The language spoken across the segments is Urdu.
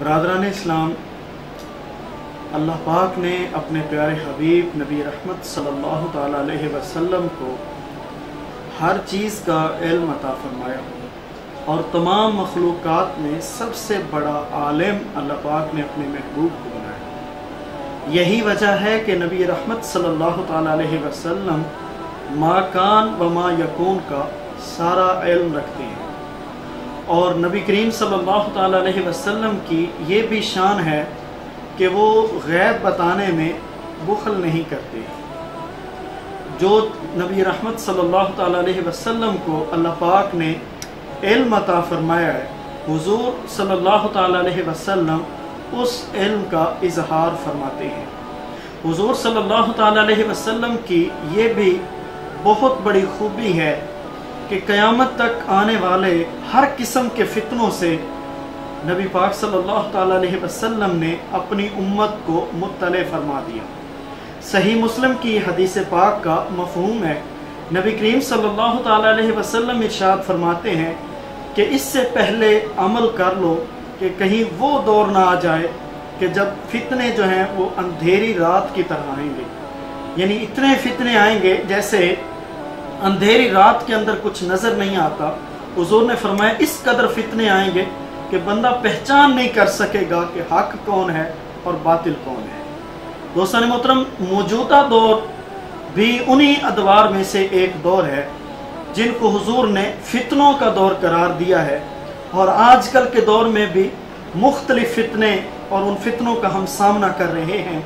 برادران اسلام، اللہ پاک نے اپنے پیارے حبیب نبی رحمت صلی اللہ تعالیٰ علیہ وسلم کو ہر چیز کا علم عطا فرمایا اور تمام مخلوقات میں سب سے بڑا عالم اللہ پاک نے اپنے محبوب کو بنایا۔ یہی وجہ ہے کہ نبی رحمت صلی اللہ تعالیٰ علیہ وسلم ما کان و ما یکون کا سارا علم رکھتے ہیں، اور نبی کریم صلی اللہ تعالیٰ علیہ وسلم کی یہ بھی شان ہے کہ وہ غیب بتانے میں بخل نہیں کرتے۔ جو نبی رحمت صلی اللہ تعالیٰ علیہ وسلم کو اللہ پاک نے علم عطا فرمایا ہے، حضور صلی اللہ تعالیٰ علیہ وسلم اس علم کا اظہار فرماتے ہیں۔ حضور صلی اللہ تعالیٰ علیہ وسلم کی یہ بھی بہت بڑی خوبی ہے کہ قیامت تک آنے والے ہر قسم کے فتنوں سے نبی پاک صلی اللہ تعالیٰ علیہ وسلم نے اپنی امت کو مطلع فرما دیا۔ صحیح مسلم کی حدیث پاک کا مفہوم ہے، نبی کریم صلی اللہ تعالیٰ علیہ وسلم ارشاد فرماتے ہیں کہ اس سے پہلے عمل کر لو کہ کہیں وہ دور نہ آ جائے کہ جب فتنے جو ہیں وہ اندھیری رات کی طرح آئیں گے، یعنی اتنے فتنے آئیں گے جیسے اندھیری رات کے اندر کچھ نظر نہیں آتا۔ حضور نے فرمایا اس قدر فتنے آئیں گے کہ بندہ پہچان نہیں کر سکے گا کہ حق کون ہے اور باطل کون ہے۔ دوستان محترم، موجودہ دور بھی انہی ادوار میں سے ایک دور ہے جن کو حضور نے فتنوں کا دور قرار دیا ہے، اور آج کل کے دور میں بھی مختلف فتنے اور ان فتنوں کا ہم سامنا کر رہے ہیں۔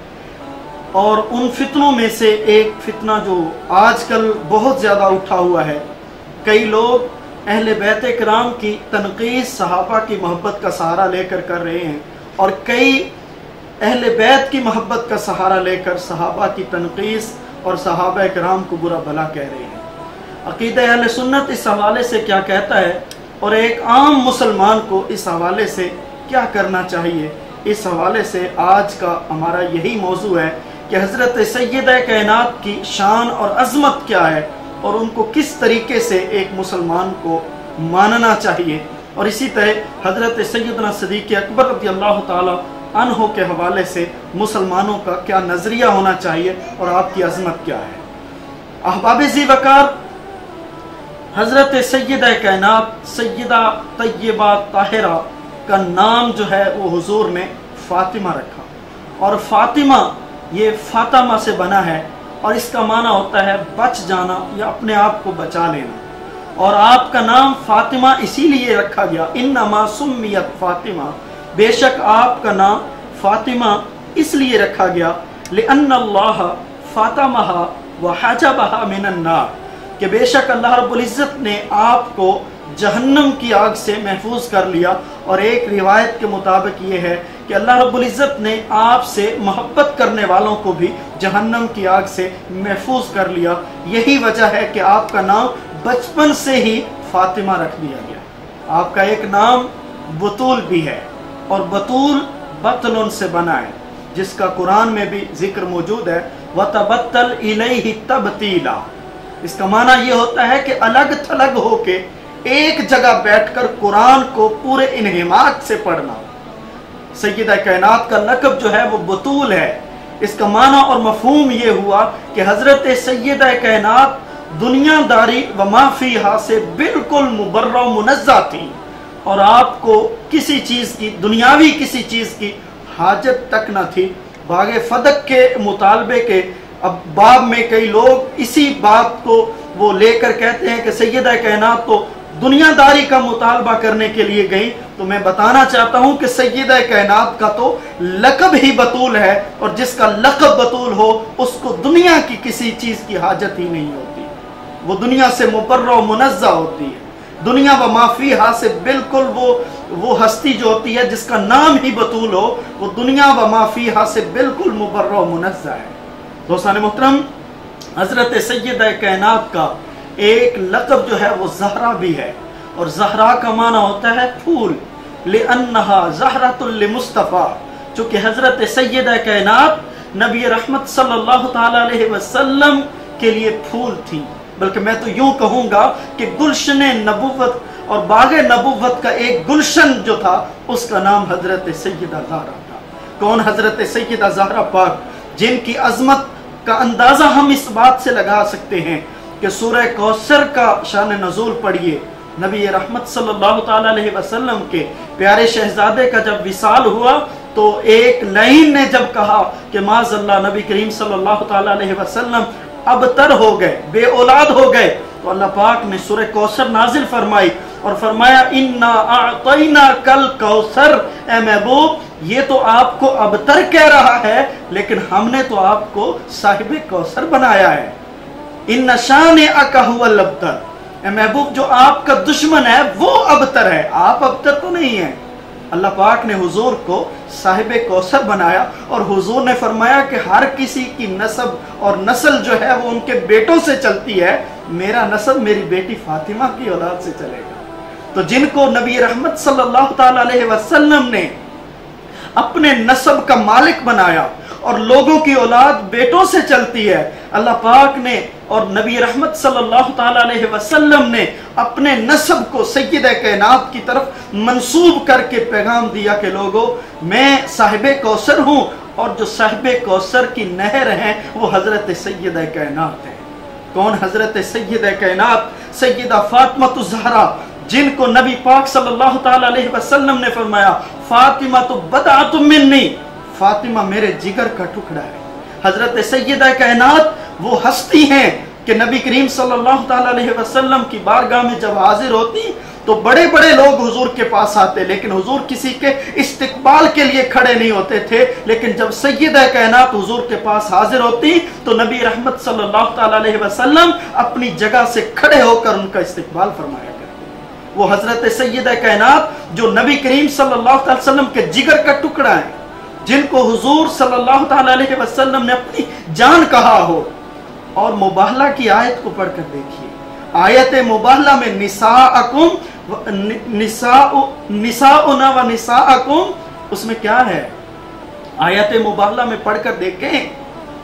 اور ان فتنوں میں سے ایک فتنہ جو آج کل بہت زیادہ اٹھا ہوا ہے، کئی لوگ اہل بیت کرام کی تنقید صحابہ کی محبت کا سہارا لے کر رہے ہیں، اور کئی اہل بیت کی محبت کا سہارا لے کر صحابہ کی تنقید اور صحابہ کرام کو برا بھلا کہہ رہے ہیں۔ عقیدہ اہل سنت اس حوالے سے کیا کہتا ہے اور ایک عام مسلمان کو اس حوالے سے کیا کرنا چاہیے، اس حوالے سے آج کا ہمارا یہی موضوع ہے کہ حضرت سیدہ کائنات کی شان اور عظمت کیا ہے اور ان کو کس طریقے سے ایک مسلمان کو ماننا چاہیے، اور اسی طرح حضرت سیدنا صدیق اکبر رضی اللہ تعالی عنہ کے حوالے سے مسلمانوں کا کیا نظریہ ہونا چاہیے اور آپ کی عظمت کیا ہے۔ احباب ذی وقار، حضرت سیدہ کائنات سیدہ طیبہ طاہرہ کا نام جو ہے وہ حضور نے فاطمہ رکھا، اور فاطمہ یہ فاطمہ سے بنا ہے، اور اس کا معنی ہوتا ہے بچ جانا یا اپنے آپ کو بچا لینا، اور آپ کا نام فاطمہ اسی لیے رکھا گیا، انما سمیت فاطمہ، بے شک آپ کا نام فاطمہ اس لیے رکھا گیا، لأن اللہ فاطمہا وحجبہا من النار، کہ بے شک اللہ رب العزت نے آپ کو جہنم کی آگ سے محفوظ کر لیا، اور ایک روایت کے مطابق یہ ہے کہ اللہ رب العزت نے آپ سے محبت کرنے والوں کو بھی جہنم کی آگ سے محفوظ کر لیا۔ یہی وجہ ہے کہ آپ کا نام بچپن سے ہی فاطمہ رکھ دیا گیا۔ آپ کا ایک نام بطول بھی ہے، اور بطول بطل سے بنا ہے، جس کا قرآن میں بھی ذکر موجود ہے، وَتَبَتَّلْ إِلَيْهِ تَبْتِيلًا۔ اس کا معنی یہ ہوتا ہے کہ الگ تھلگ ہو کے ایک جگہ بیٹھ کر قرآن کو پورے انہماک سے پڑھنا۔ سیدہ کائنات کا لقب جو ہے وہ بطول ہے۔ اس کا معنی اور مفہوم یہ ہوا کہ حضرت سیدہ کائنات دنیا داری و ما فیہا سے بالکل مبرہ و منزہ تھی، اور آپ کو کسی چیز کی، دنیاوی کسی چیز کی حاجت تک نہ تھی۔ باغ فدق کے مطالبے کے اب باب میں کئی لوگ اسی بات کو وہ لے کر کہتے ہیں کہ سیدہ کائنات تو دنیا داری کا مطالبہ کرنے کے لیے گئی، تو میں بتانا چاہتا ہوں کہ سیدہ کائنات کا تو لقب ہی بطول ہے، اور جس کا لقب بطول ہو اس کو دنیا کی کسی چیز کی حاجت ہی نہیں ہوتی، وہ دنیا سے مبرہ و منزہ ہوتی ہے۔ دنیا و ما فیہا سے بالکل وہ ہستی جو ہوتی ہے جس کا نام ہی بطول ہو، وہ دنیا و ما فیہا سے بالکل مبرہ و منزہ ہے۔ دوستان محترم، حضرت سیدہ کائنات کا ایک لقب جو ہے وہ زہرا بھی ہے، اور زہرا کا معنی ہوتا ہے پھول، لِأَنَّهَا زَهْرَةٌ لِمُصْطَفَى، چونکہ حضرت سیدہ کائنات نبی رحمت صلی اللہ تعالیٰ علیہ وسلم کے لیے پھول تھی، بلکہ میں تو یوں کہوں گا کہ گلشن نبوت اور باغ نبوت کا ایک گلشن جو تھا اس کا نام حضرت سیدہ زہرا تھا۔ کون حضرت سیدہ زہرا پاک، جن کی عظمت کا اندازہ ہم اس بات سے لگا سکتے ہیں کہ سورہ کوثر کا شان نزول پڑھیے، نبی رحمت صلی اللہ تعالی علیہ وسلم کے پیارے شہزادے کا جب وصال ہوا تو ایک لائن نے جب کہا کہ معاذ اللہ نبی کریم صلی اللہ تعالی علیہ وسلم ابتر ہو گئے، بے اولاد ہو گئے، تو اللہ پاک نے سورہ کوثر نازل فرمائی اور فرمایا اِنَّا أَعْطَيْنَاكَ الْكَوْثَرَ، اے محبوب یہ تو آپ کو ابتر کہہ رہا ہے لیکن ہم نے تو آپ کو صاحب کوثر بنایا ہے۔ إِنَّ شَانِئَكَ هُوَ الْأَبْتَرُ، اے محبوب جو آپ کا دشمن ہے وہ ابتر ہے، آپ ابتر تو نہیں ہیں۔ اللہ پاک نے حضور کو صاحب کوثر بنایا اور حضور نے فرمایا کہ ہر کسی کی نسب اور نسل جو ہے وہ ان کے بیٹوں سے چلتی ہے، میرا نسب میری بیٹی فاطمہ کی اولاد سے چلے گا۔ تو جن کو نبی رحمت صلی اللہ تعالی علیہ وسلم نے اپنے نسب کا مالک بنایا اور لوگوں کی اولاد بیٹوں سے چلتی ہے، اللہ پاک نے اور نبی رحمت صلی اللہ تعالی علیہ وسلم نے اپنے نسب کو سیدہ کائنات کی طرف منسوب کر کے پیغام دیا کہ لوگوں میں صاحب کوثر ہوں، اور جو صاحب کوثر کی نہر ہیں وہ حضرت سیدہ کائنات ہیں۔ کون حضرت سیدہ کائنات سیدہ فاطمہ الزہرا، جن کو نبی پاک صلی اللہ تعالی علیہ وسلم نے فرمایا فاطمہ تو بضعۃ منی، فاطمہ میرے جگر کا ٹکڑا ہے۔ حضرت سیدہ کائنات وہ ہستی ہیں کہ نبی کریم صلی اللہ تعالی علیہ وسلم کی بارگاہ میں جب حاضر ہوتی تو بڑے بڑے لوگ حضور کے پاس آتے، لیکن حضور کسی کے استقبال کے لیے کھڑے نہیں ہوتے تھے، لیکن جب سیدہ کائنات حضور کے پاس حاضر ہوتی تو نبی رحمت صلی اللہ تعالی علیہ وسلم اپنی جگہ سے کھڑے ہو کر ان کا استقبال فرمایا کرتے۔ وہ حضرت سیدہ کائنات جو نبی کریم صلی اللہ تعالی وسلم کے جگر کا ٹکڑا ہے، جن کو حضور صلی اللہ تعالی علیہ وسلم نے اپنی جان کہا ہو۔ اور مباہلہ کی آیت کو پڑھ کر دیکھیے، آیت مباہلہ میں نساؤنا و نساءکم، اس میں کیا ہے؟ آیت مباہلہ میں پڑھ کر دیکھیں،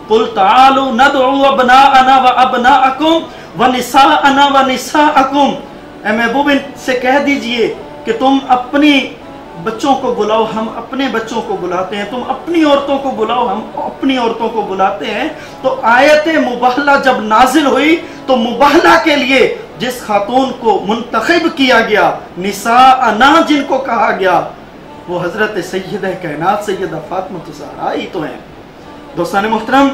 قُلْ تَعَالُوا نَدْعُوا أَبْنَاءَنَا وَأَبْنَاءَكُمْ وَنِسَاءَنَا وَنِسَاءَكُمْ، اے محبوب ان سے کہہ دیجئے کہ تم اپنی بچوں کو بلاؤ، ہم اپنے بچوں کو بلاتے ہیں، تم اپنی عورتوں کو بلاؤ، ہم اپنی عورتوں کو بلاتے ہیں۔ تو آیت مباہلہ جب نازل ہوئی تو مباہلہ کے لیے جس خاتون کو منتخب کیا گیا، نساءنا جن کو کہا گیا، وہ حضرت سیدہ کائنات سیدہ فاطمہ الزہرا ہی تو ہیں۔ دوستان محترم،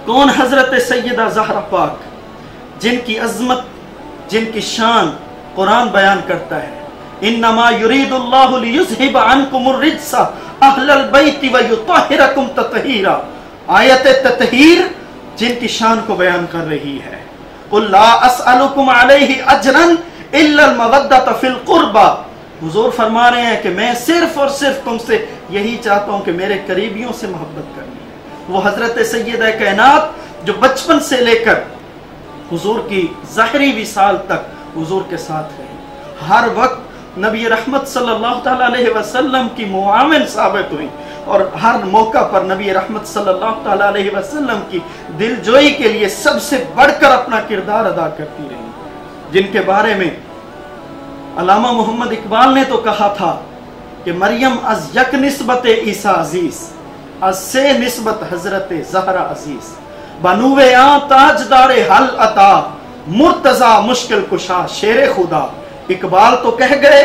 کون حضرت سیدہ زہرا پاک، جن کی عظمت، جن کی شان قرآن بیان کرتا ہے، انما یرید اللہ لیذہب عنکم الرجس اہل البیت ویطہرکم تطہیرا، آیت تطہیر جن کی شان کو بیان کر رہی ہے۔ قل لا اسألکم علیہ اجرا الا المودۃ فی القربى، حضور فرما رہے ہیں کہ میں صرف اور صرف تم سے یہی چاہتا ہوں کہ میرے قریبیوں سے محبت کرنی ہے۔ وہ حضرت سیدہ کائنات جو بچپن سے لے کر حضور کی ظاہری وصال تک حضور کے ساتھ رہی، ہر وقت نبی رحمت صلی اللہ تعالی علیہ وسلم کی معاون ثابت ہوئی، اور ہر موقع پر نبی رحمت صلی اللہ تعالی علیہ وسلم کی دل جوئی کے لیے سب سے بڑھ کر اپنا کردار ادا کرتی رہی، جن کے بارے میں علامہ محمد اقبال نے تو کہا تھا کہ مریم از یک نسبت عیسیٰ عزیز، از سے نسبت حضرت زہرا عزیز، بنوے آن تاجدار حل عطا، مرتضی مشکل کشا شیر خدا۔ اقبال تو کہہ گئے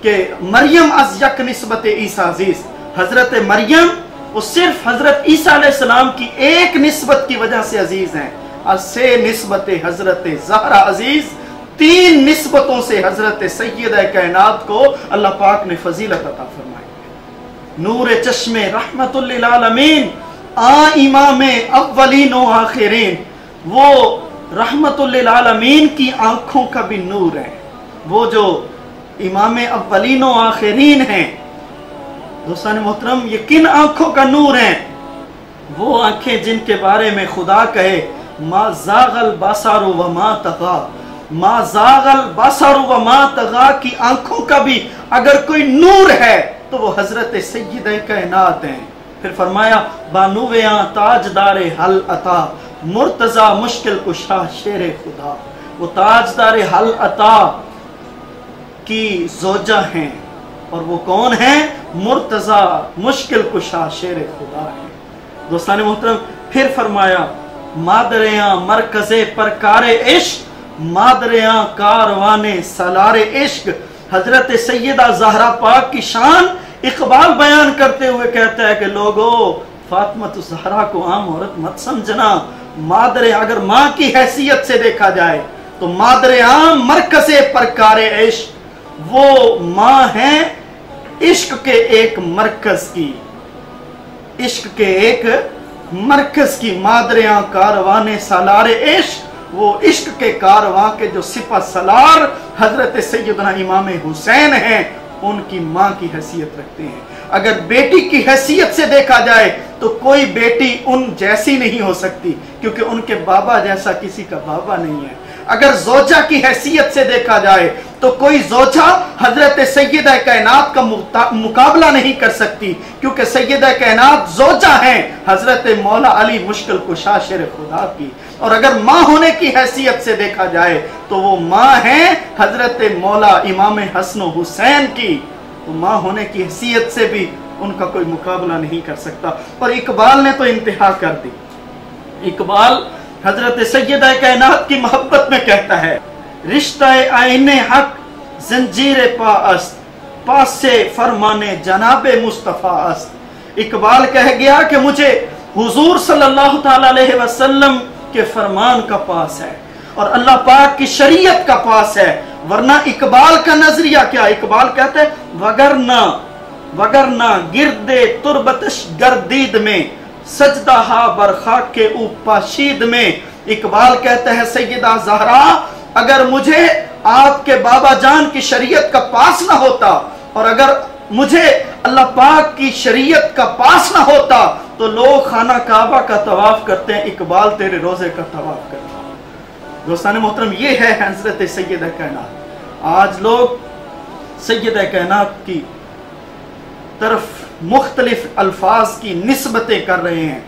کہ مریم از یک نسبت عیسیٰ عزیز، حضرت مریم وہ صرف حضرت عیسیٰ علیہ السلام کی ایک نسبت کی وجہ سے عزیز ہیں، از سے نسبت حضرت زہرا عزیز، تین نسبتوں سے حضرت سیدہ کائنات کو اللہ پاک نے فضیلت عطا فرمائی۔ نور چشم رحمت للعالمین، امام اولین و آخرین، وہ رحمت للعالمین کی آنکھوں کا بھی نور ہے، وہ جو امام اولین و آخرین ہیں۔ دوستان محترم، یہ کن آنکھوں کا نور ہیں؟ وہ آنکھیں جن کے بارے میں خدا کہے ما زاغ البصر وما طغى، ما زاغ البصر وما طغى کی آنکھوں کا بھی اگر کوئی نور ہے تو وہ حضرت سیدہ کائنات ہیں۔ پھر فرمایا بانویاں تاجدار حل عطا، مرتضی مشکل کشا شیر خدا، وہ تاجدار حل عطا کی زوجہ ہیں، اور وہ کون ہیں؟ مرتضی مشکل کشا شیر خدا ہیں۔ دوستان محترم، پھر فرمایا مادریاں مرکز پرکار عشق، مادریاں کاروان سالار عشق۔ حضرت سیدہ زہرا پاک کی شان اقبال بیان کرتے ہوئے کہتا ہے کہ لوگو فاطمہ الزہرا کو عام عورت مت سمجھنا، مادر اگر ماں کی حیثیت سے دیکھا جائے تو مادر عام مرکز پرکار عشق، وہ ماں ہیں عشق کے ایک مرکز کی، عشق کے ایک مرکز کی۔ مادریاں کاروان سالار عشق، وہ عشق کے کارواں کے جو سپہ سالار حضرت سیدنا امام حسین ہیں، ان کی ماں کی حیثیت رکھتے ہیں۔ اگر بیٹی کی حیثیت سے دیکھا جائے تو کوئی بیٹی ان جیسی نہیں ہو سکتی، کیونکہ ان کے بابا جیسا کسی کا بابا نہیں ہے۔ اگر زوجہ کی حیثیت سے دیکھا جائے تو کوئی زوجہ حضرت سیدہ کائنات کا مقابلہ نہیں کر سکتی، کیونکہ سیدہ کائنات زوجہ ہیں حضرت مولا علی مشکل کشا شیر خدا کی۔ اور اگر ماں ہونے کی حیثیت سے دیکھا جائے تو وہ ماں ہیں حضرت مولا امام حسن و حسین کی، تو ماں ہونے کی حیثیت سے بھی ان کا کوئی مقابلہ نہیں کر سکتا۔ اور اقبال نے تو انتہا کر دی۔ اقبال حضرت سیدہ کائنات کی محبت میں کہتا ہے رشتہ آئین حق زنجیر پا است، پاس سے فرمان جناب مصطفیٰ است۔ اقبال کہہ گیا کہ مجھے حضور صلی اللہ تعالی علیہ وسلم کے فرمان کا پاس ہے اور اللہ پاک کی شریعت کا پاس ہے، ورنہ اقبال کا نظریہ کیا؟ اقبال کہتے ہیں وگرنہ گرد تربتش گردید میں سجدہ برخاک کے اوپاشید میں۔ اقبال کہتے ہیں سیدہ زہرا اگر مجھے آپ کے بابا جان کی شریعت کا پاس نہ ہوتا، اور اگر مجھے اللہ پاک کی شریعت کا پاس نہ ہوتا تو لوگ خانہ کعبہ کا طواف کرتے ہیں، اقبال تیرے روزے کا طواف کرتا۔ دوستان محترم، یہ ہے حضرت سیدہ کائنات۔ آج لوگ سیدہ کائنات کی طرف مختلف الفاظ کی نسبتیں کر رہے ہیں،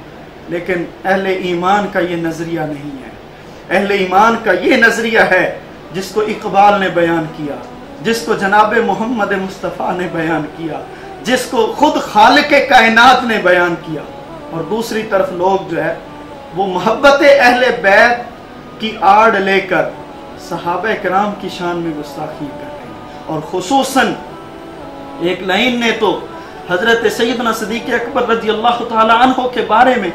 لیکن اہل ایمان کا یہ نظریہ نہیں ہے۔ اہل ایمان کا یہ نظریہ ہے جس کو اقبال نے بیان کیا، جس کو جناب محمد مصطفیٰ نے بیان کیا، جس کو خود خالق کائنات نے بیان کیا۔ اور دوسری طرف لوگ جو ہے وہ محبت اہل بیت کی آڑ لے کر صحابہ کرام کی شان میں گستاخی کر رہے ہیں۔ اور خصوصاً ایک لائن نے تو حضرت سیدنا صدیق اکبر رضی اللہ تعالی عنہ کے بارے میں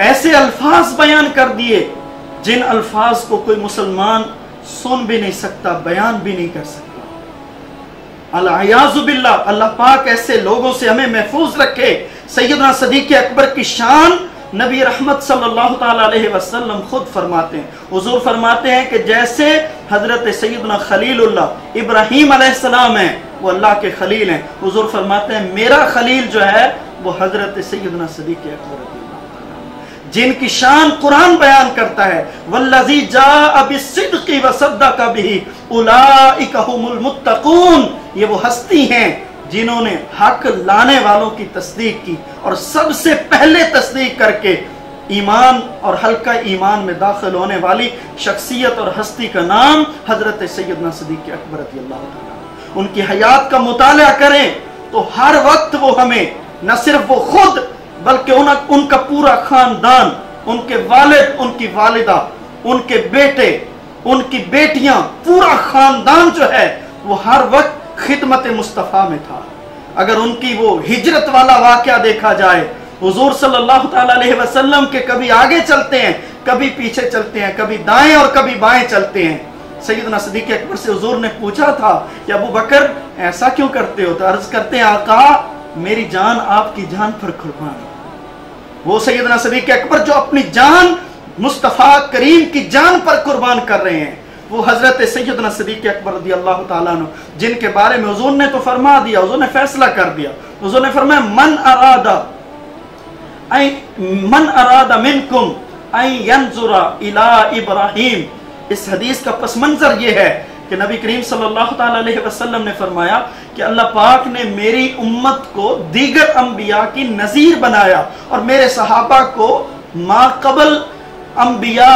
ایسے الفاظ بیان کر دیے جن الفاظ کو کوئی مسلمان سن بھی نہیں سکتا، بیان بھی نہیں کر سکتا۔ العیاذ باللہ، اللہ پاک ایسے لوگوں سے ہمیں محفوظ رکھے۔ سیدنا صدیق اکبر کی شان نبی رحمت صلی اللہ تعالی علیہ وسلم خود فرماتے ہیں۔ حضور فرماتے ہیں کہ جیسے حضرت سیدنا خلیل اللہ ابراہیم علیہ السلام ہیں، وہ اللہ کے خلیل ہیں، حضور فرماتے ہیں میرا خلیل جو ہے وہ حضرت سیدنا صدیق اکبر رضی اللہ تعالی عنہ، جن کی شان قرآن بیان کرتا ہے والذی جاء بالصدق وصدق به اولئک هم المتقون۔ یہ وہ ہستی ہیں جنہوں نے حق لانے والوں کی تصدیق کی، اور سب سے پہلے تصدیق کر کے ایمان اور حلقہ ایمان میں داخل ہونے والی شخصیت اور ہستی کا نام حضرت سیدنا صدیق اکبر رضی اللہ تعالیٰ۔ ان کی حیات کا مطالعہ کریں تو ہر وقت وہ ہمیں نہ صرف وہ خود بلکہ ان کا پورا خاندان، ان کے والد، ان کی والدہ، ان کے بیٹے، ان کی بیٹیاں، پورا خاندان جو ہے وہ ہر وقت خدمت مصطفیٰ میں تھا۔ اگر ان کی وہ ہجرت والا واقعہ دیکھا جائے، حضور صلی اللہ تعالی علیہ وسلم کے کبھی آگے چلتے ہیں، کبھی پیچھے چلتے ہیں، کبھی دائیں اور کبھی بائیں چلتے ہیں۔ سیدنا صدیق اکبر سے حضور نے پوچھا تھا کہ ابو بکر ایسا کیوں کرتے ہو؟ تو عرض کرتے ہیں آقا میری جان آپ کی جان پر قربان ہے۔ وہ سیدنا صدیق اکبر جو اپنی جان مصطفیٰ کریم کی جان پر قربان کر رہے ہیں، وہ حضرت سیدنا صدیق اکبر رضی اللہ تعالیٰ عنہ، جن کے بارے میں حضور نے تو فرما دیا، حضور نے فیصلہ کر دیا۔ حضور نے فرمایا من اراد منکم ان ینظر الی ابراہیم۔ اس حدیث کا پس منظر یہ ہے کہ نبی کریم صلی اللہ تعالی علیہ وسلم نے فرمایا کہ اللہ پاک نے میری امت کو دیگر انبیاء کی نظیر بنایا اور میرے صحابہ کو ما قبل انبیاء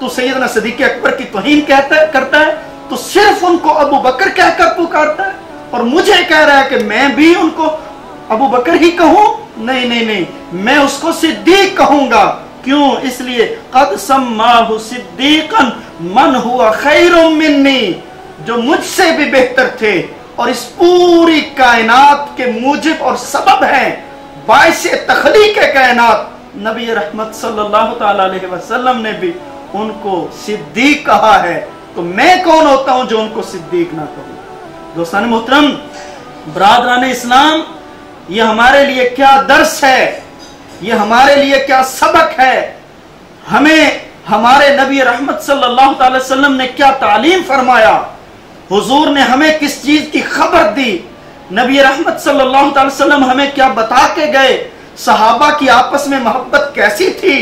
تو سیدنا صدیق اکبر کی توہین کرتا ہے، تو صرف ان کو ابو بکر کہہ کر پکارتا ہے، اور مجھے کہہ رہا ہے کہ میں بھی ان کو ابو بکر ہی کہوں؟ نہیں نہیں نہیں، میں اس کو صدیق کہوں گا۔ کیوں؟ اس لیے قد سماہ صدیقا من ہوا خیر منی، جو مجھ سے بھی بہتر تھے اور اس پوری کائنات کے موجب اور سبب ہیں، باعث تخلیق کائنات نبی رحمت صلی اللہ تعالی علیہ وسلم نے بھی ان کو صدیق کہا ہے، تو میں کون ہوتا ہوں جو ان کو صدیق نہ کہوں؟ دوستان محترم، برادران اسلام، یہ ہمارے لیے کیا درس ہے، یہ ہمارے لیے کیا سبق ہے، ہمیں ہمارے نبی رحمت صلی اللہ تعالی وسلم نے کیا تعلیم فرمایا، حضور نے ہمیں کس چیز کی خبر دی، نبی رحمت صلی اللہ تعالی وسلم ہمیں کیا بتا کے گئے، صحابہ کی آپس میں محبت کیسی تھی،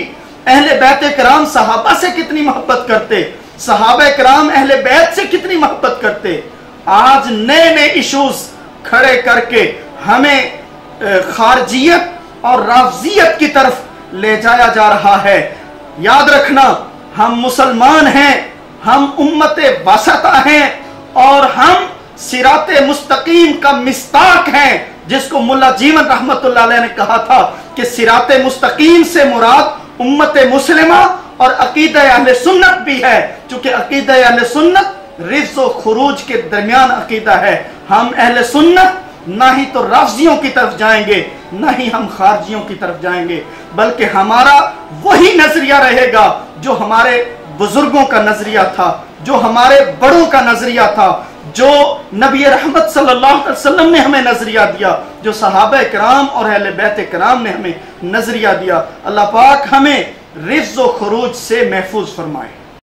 اہل بیت کرام صحابہ سے کتنی محبت کرتے، صحابہ کرام اہل بیت سے کتنی محبت کرتے۔ آج نئے نئے ایشوز کھڑے کر کے ہمیں خارجیت اور رافضیت کی طرف لے جایا جا رہا ہے۔ یاد رکھنا، ہم مسلمان ہیں، ہم امت وسطہ ہیں، اور ہم صراط مستقیم کا مصداق ہیں، جس کو ملا جیون رحمت اللہ علیہ نے کہا تھا کہ صراط مستقیم سے مراد امت مسلمہ اور عقیدہ اہل سنت بھی ہے، چونکہ عقیدہ اہل سنت رز و خروج کے درمیان عقیدہ ہے۔ ہم اہل سنت نہ ہی تو رافضیوں کی طرف جائیں گے، نہ ہی ہم خارجیوں کی طرف جائیں گے، بلکہ ہمارا وہی نظریہ رہے گا جو ہمارے بزرگوں کا نظریہ تھا، جو ہمارے بڑوں کا نظریہ تھا، جو نبی رحمت صلی اللہ علیہ وسلم نے ہمیں نظریہ دیا، جو صحابہ کرام اور اہل بیت کرام نے ہمیں نظریہ دیا۔ اللہ پاک ہمیں رز و خروج سے محفوظ فرمائے۔